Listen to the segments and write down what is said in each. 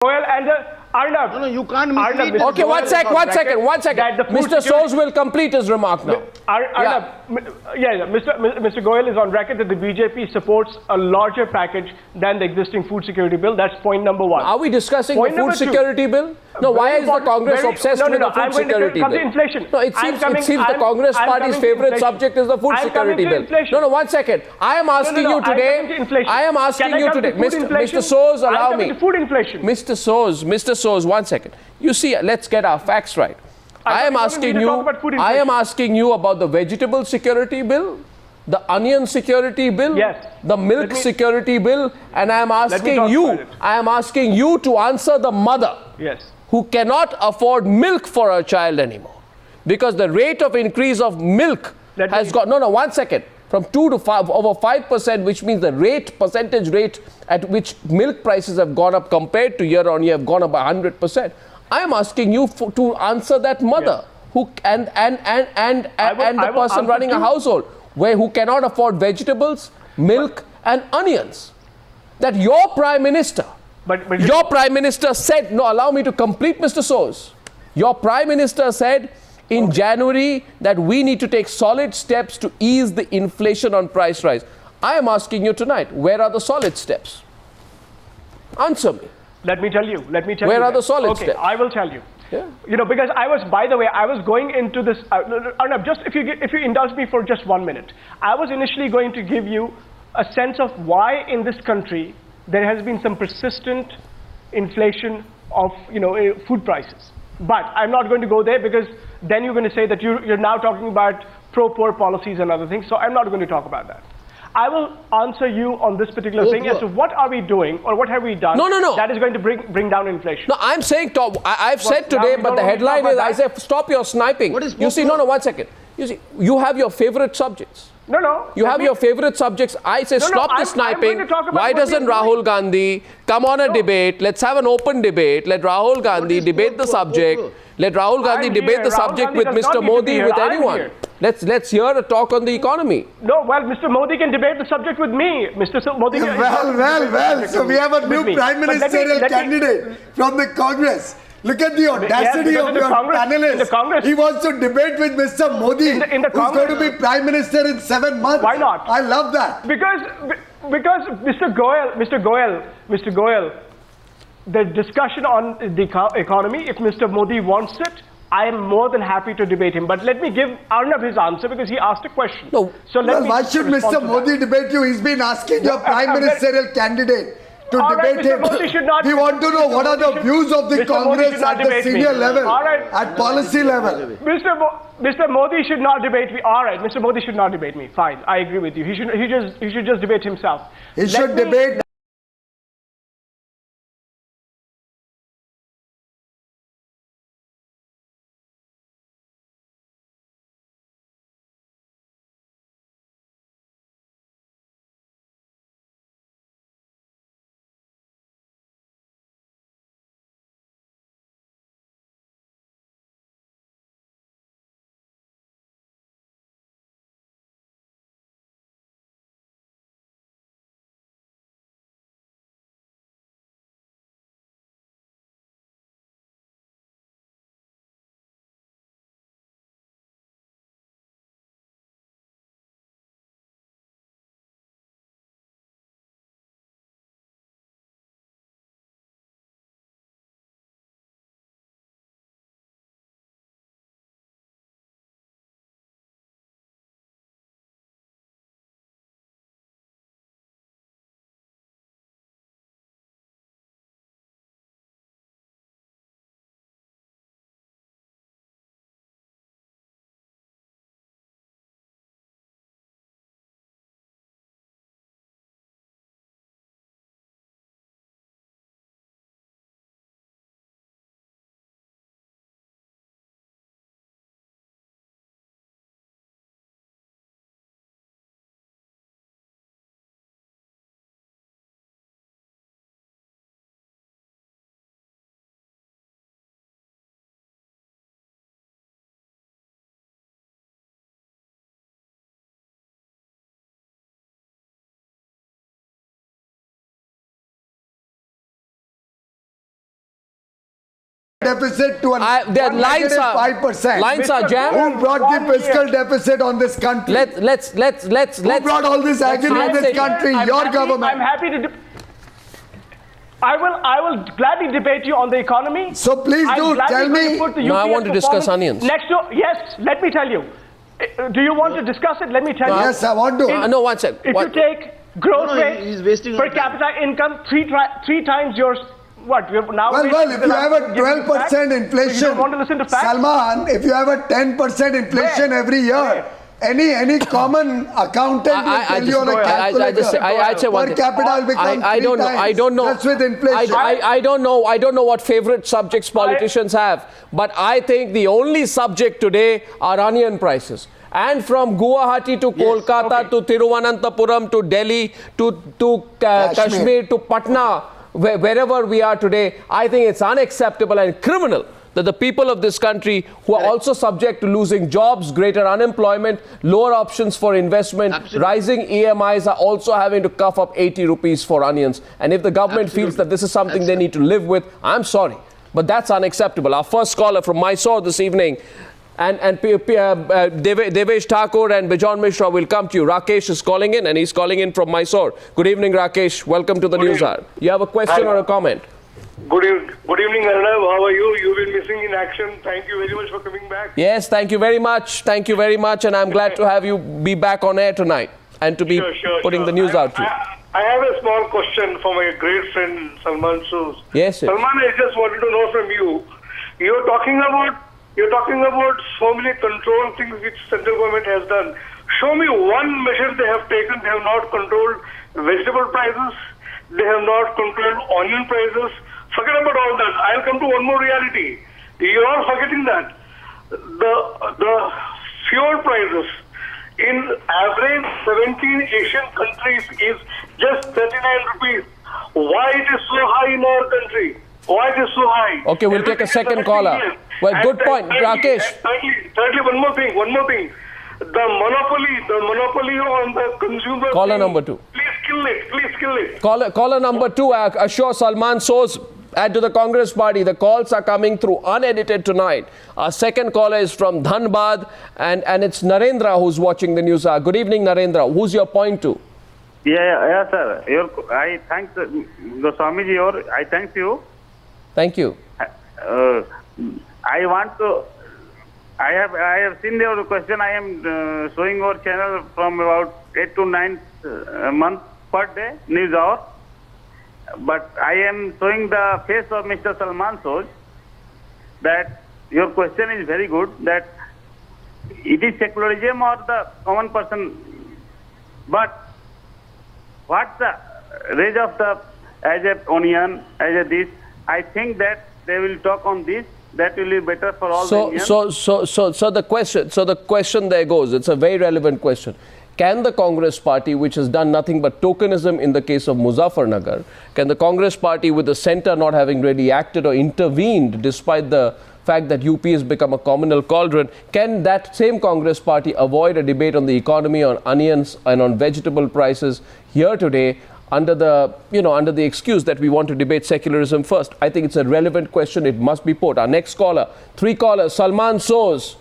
Goyal and Arnab. No, you can't mislead. Okay, one second. Mr. Soos will complete his remark now. Arnab, Mr. Goyal is on record that the BJP supports a larger package than the existing food security bill. That's point number one. Are we discussing point the food security bill? No, why is the Congress obsessed with the food security bill? Inflation. No, it seems the Congress party's favorite subject is the food security bill. No, 1 second. I am asking you today. Mr. Soos, allow me. Mr. Soos, 1 second. You see, let's get our facts right. I am asking you about the vegetable security bill, the onion security bill, the milk security bill, and I am asking you to answer the mother who cannot afford milk for her child anymore, because the rate of increase of milk has got 1 second, from 2 to 5, over 5%, which means the percentage rate at which milk prices have gone up compared to year on year have gone up by 100%. I am asking you to answer that mother who and the person running a household who cannot afford vegetables, milk, and onions. That your prime minister, your prime minister said, no, allow me to complete, Mr. Soos. Your prime minister said in January that we need to take solid steps to ease the inflation on price rise. I am asking you tonight, where are the solid steps? Answer me. Let me tell you. Where are the solid steps? I will tell you. Yeah. You know, because I was going into this, Arnab, just if you indulge me for just 1 minute, I was initially going to give you a sense of why in this country there has been some persistent inflation of, food prices. But I'm not going to go there, because then you're going to say that you're now talking about pro-poor policies and other things. So I'm not going to talk about that. I will answer you on this particular thing as to what are we doing or what have we done that is going to bring down inflation. No, I'm saying, I've said today, but the headline is, I say, stop your sniping. You see, 1 second. You see, you have your favorite subjects. You have your favorite subjects. I say, stop the sniping. Why doesn't Rahul Gandhi come on a debate? Let's have an open debate. Let Rahul Gandhi debate the subject. Let Rahul Gandhi debate the subject with Mr. Modi, with anyone. Let's hear a talk on the economy. No, well, Mr. Modi can debate the subject with me. Mr. Modi. Well. So we have a new prime ministerial candidate from the Congress. Look at the audacity of your panelist. He wants to debate with Mr. Modi, who's going to be prime minister in 7 months. Why not? I love that. Because Mr. Goyal, the discussion on the economy, if Mr. Modi wants it, I am more than happy to debate him. But let me give Arnab his answer, because he asked a question. No. So why should Mr. Modi debate you? He's been asking your prime ministerial candidate to debate him. We want to know what are the views of the Congress at the senior level, at policy level. Mr. Modi should not debate me. All right, Mr. Modi should not debate me. Fine, I agree with you. He should just debate himself. He should debate deficit to lines are 5%. Lines are jammed. Who brought the fiscal deficit on this country? Let's Who brought all this agony on this country? Your government. I'm happy to. I will gladly debate you on the economy. So please do tell me. No, I want to discuss onions. Yes, let me tell you. Do you want to discuss it? Let me tell you. Yes, I want to. No, one second. If you take growth rate per capita income, three times yours. What? Now well, if you have a 12% inflation, you don't want to listen to facts? Salman, if you have a 10% inflation every year, any common accountant will tell you on a calculator per capita will become I don't know. That's with inflation. I don't know what favorite subjects politicians have, but I think the only subject today are onion prices. And from Guwahati to Kolkata to Thiruvananthapuram to Delhi to Kashmir to Patna, wherever we are today, I think it's unacceptable and criminal that the people of this country, who are also subject to losing jobs, greater unemployment, lower options for investment, rising EMIs, are also having to cough up 80 rupees for onions. And if the government feels that this is something they need to live with, I'm sorry, but that's unacceptable. Our first caller from Mysore this evening, and Devesh Thakur and Bijon Mishra will come to you. Rakesh is calling in, and he's calling in from Mysore. Good evening, Rakesh. Welcome to the News Hour. You have a question or a comment? Good evening, Arnav. How are you? You've been missing in action. Thank you very much for coming back. Yes, thank you very much. Thank you very much, and I'm glad to have you be back on air tonight and to be putting the news out to you. I have a small question for my great friend Salman Soos. Yes, sir. Salman, I just wanted to know from you. You're talking about so many control things which central government has done. Show me one measure they have taken. They have not controlled vegetable prices. They have not controlled onion prices. Forget about all that. I'll come to one more reality. You're all forgetting that. The fuel prices in average 17 Asian countries is just 39 rupees. Why it is so high in our country? Why it is so high? Okay, we'll take a second caller. Well, good point, Rakesh. Thirdly, one more thing. The monopoly on the consumer. Caller number 2. Please kill it. Caller number 2, I assure Salman Soos, add to the Congress party. The calls are coming through unedited tonight. Our second caller is from Dhanbad, and it's Narendra who's watching the news. Good evening, Narendra. Who's your point to? Yeah, sir. I thank Goswamiji. I thank you. Thank you. I want to. I have seen your question. I am showing your channel from about 8 to 9 months per day, news hour. But I am showing the face of Mr. Salman Soos that your question is very good, that it is secularism or the common person. But what's the range of the as a onion, as a this? I think that they will talk on this. That will be better for all the Indians. So the question there goes. It's a very relevant question. Can the Congress party, which has done nothing but tokenism in the case of Muzaffarnagar, can the Congress party, with the centre not having really acted or intervened, despite the fact that UP has become a communal cauldron, can that same Congress party avoid a debate on the economy, on onions and on vegetable prices here today, under the excuse that we want to debate secularism first? I think it's a relevant question. It must be put. Our next caller, 3 callers, Salman Soos.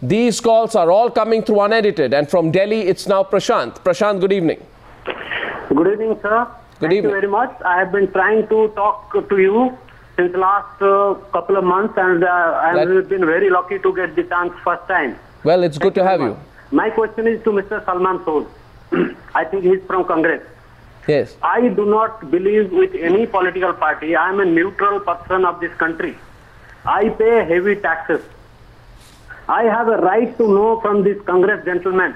These calls are all coming through unedited. And from Delhi, it's now Prashant. Prashant, good evening. Good evening, sir. Thank you very much. I have been trying to talk to you since the last couple of months, and I have been very lucky to get the chance first time. Well, it's good to have you. My question is to Mr. Salman Soos. I think he's from Congress. Yes. I do not believe with any political party. I am a neutral person of this country. I pay heavy taxes. I have a right to know from this Congress gentleman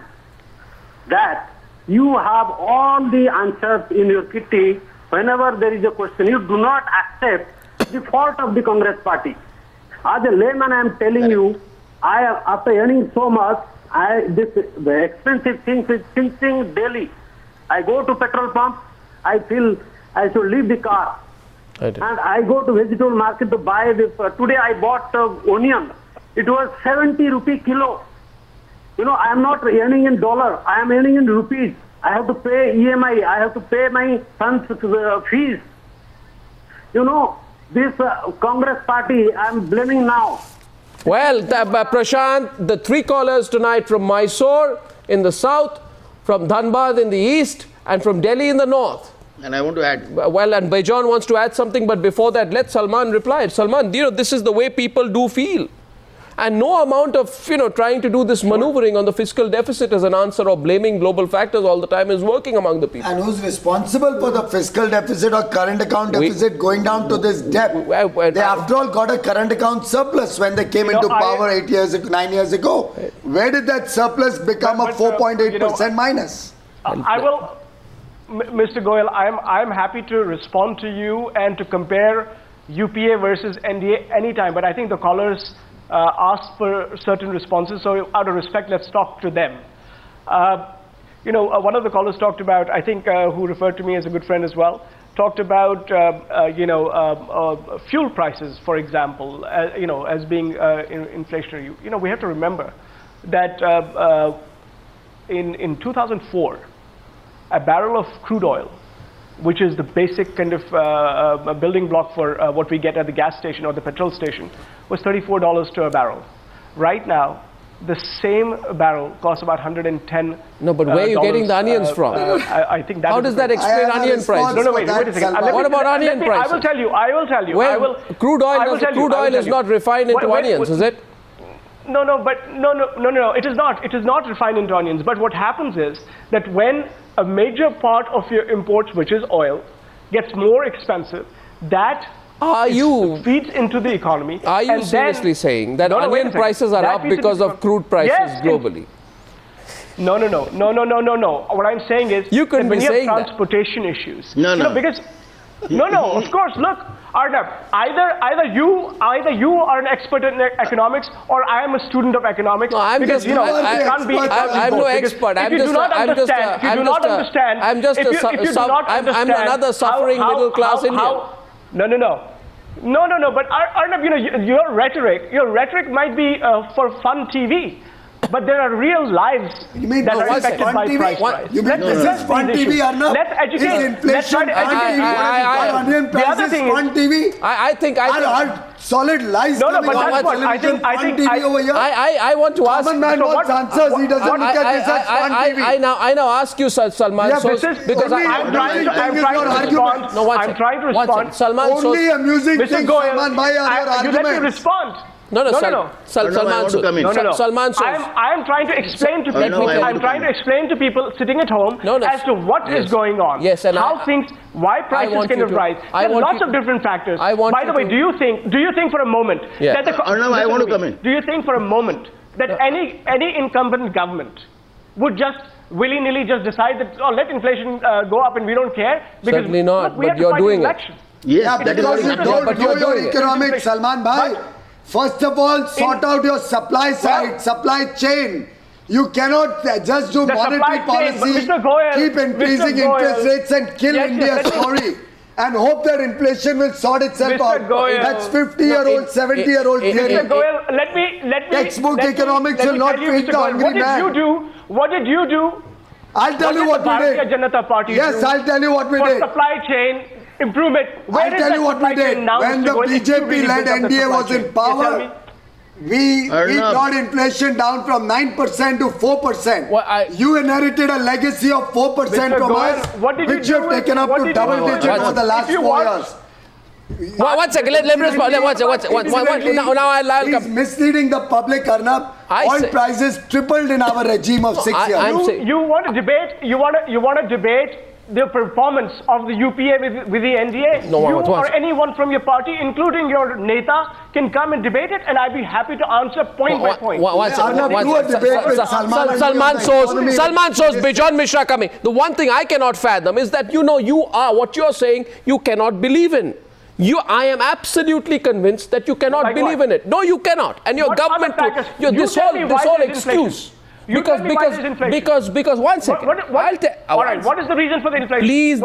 that you have all the answers in your kitty whenever there is a question. You do not accept the fault of the Congress party. As a layman, I am telling you, after earning so much, the expensive things is thinking daily. I go to petrol pump, I feel I should leave the car. And I go to vegetable market to buy this. Today I bought onion. It was 70 rupee kilo. You know, I am not earning in dollar. I am earning in rupees. I have to pay EMI. I have to pay my son's fees. You know, This Congress party, I'm blaming now. Well, Prashant, the three callers tonight from Mysore in the south, from Dhanbad in the east, and from Delhi in the north. And I want to add. Well, and Baijan wants to add something, but before that, let Salman reply. Salman, this is the way people do feel. And no amount of, trying to do this maneuvering on the fiscal deficit as an answer or blaming global factors all the time is working among the people. And who's responsible for the fiscal deficit or current account deficit going down to this depth? They after all got a current account surplus when they came into power 9 years ago. Where did that surplus become a 4.8% minus? I will, Mr. Goyal, I'm happy to respond to you and to compare UPA versus NDA anytime, but I think the callers asked for certain responses, so out of respect, let's talk to them. One of the callers talked about, I think, who referred to me as a good friend as well, talked about, fuel prices, for example, as being inflationary. We have to remember that in 2004, a barrel of crude oil, which is the basic kind of building block for what we get at the gas station or the petrol station, was $34 to a barrel. Right now, the same barrel costs about $110. No, but where are you getting the onions from? I think that. How does that explain onion prices? No, wait a second. What about onion prices? I will tell you. Well, crude oil is not refined into onions, is it? No. It is not. It is not refined into onions. But what happens is that when a major part of your imports, which is oil, gets more expensive, that feeds into the economy. Are you seriously saying that onion prices are up because of crude prices globally? No. What I'm saying is you couldn't when be you saying have transportation issues. No. Of course. Look, Arnab, either you are an expert in economics, or I am a student of economics. No, I'm because, just. I'm no expert. I'm another suffering middle class Indian. No. But Arnab, your rhetoric might be for fun TV. But there are real lives that are affected by price rise. You mean this is fun TV, Arnab? Let's educate. Is inflation onion prices fun TV? I think solid lies coming on television, fun TV over here. I want to ask. Common man wants answers. He doesn't look at this as fun TV. I now ask you, Salman. Because I'm trying to respond. Salman, only amusing things, Salman, by your arguments. You let me respond. No. Salman, I am trying to explain to people. I'm trying to explain to people sitting at home as to what is going on. Yes, and why prices can rise. There are lots of different factors. By the way, do you think for a moment that I want to come in. Do you think for a moment that any incumbent government would just willy-nilly just decide that let inflation go up and we don't care? Because certainly not. Look, but you're doing it. Yes, that is what you don't know your economics, Salman bhai. First of all, sort out your supply side, supply chain. You cannot just do monetary policy, keep increasing interest rates and kill India's story and hope that inflation will sort itself out. That's 50-year-old, 70-year-old theory. Mr. Goyal, let me textbook economics will not feed the hungry man. What did you do? I'll tell you what we did. Yes, I'll tell you what we did. Supply chain improvement. I'll tell you what we did. When the BJP-led NDA was in power, we got inflation down from 9% to 4%. You inherited a legacy of 4% from us, which you have taken up to double digit for the last 4 years. One second, let me respond. Now I'll come. He's misleading the public, Arnab. Oil prices tripled in our regime of 6 years. You want to debate? You want to debate the performance of the UPA with the NDA? Or anyone from your party, including your Neta, can come and debate it, and I'd be happy to answer point by point. Salman Soz, Bijon Mishra coming. The one thing I cannot fathom is that you are what you're saying you cannot believe in. I am absolutely convinced that you cannot believe in it. No, you cannot. And your government, this whole excuse. Because one second. All right. What is the reason for the inflation? Please,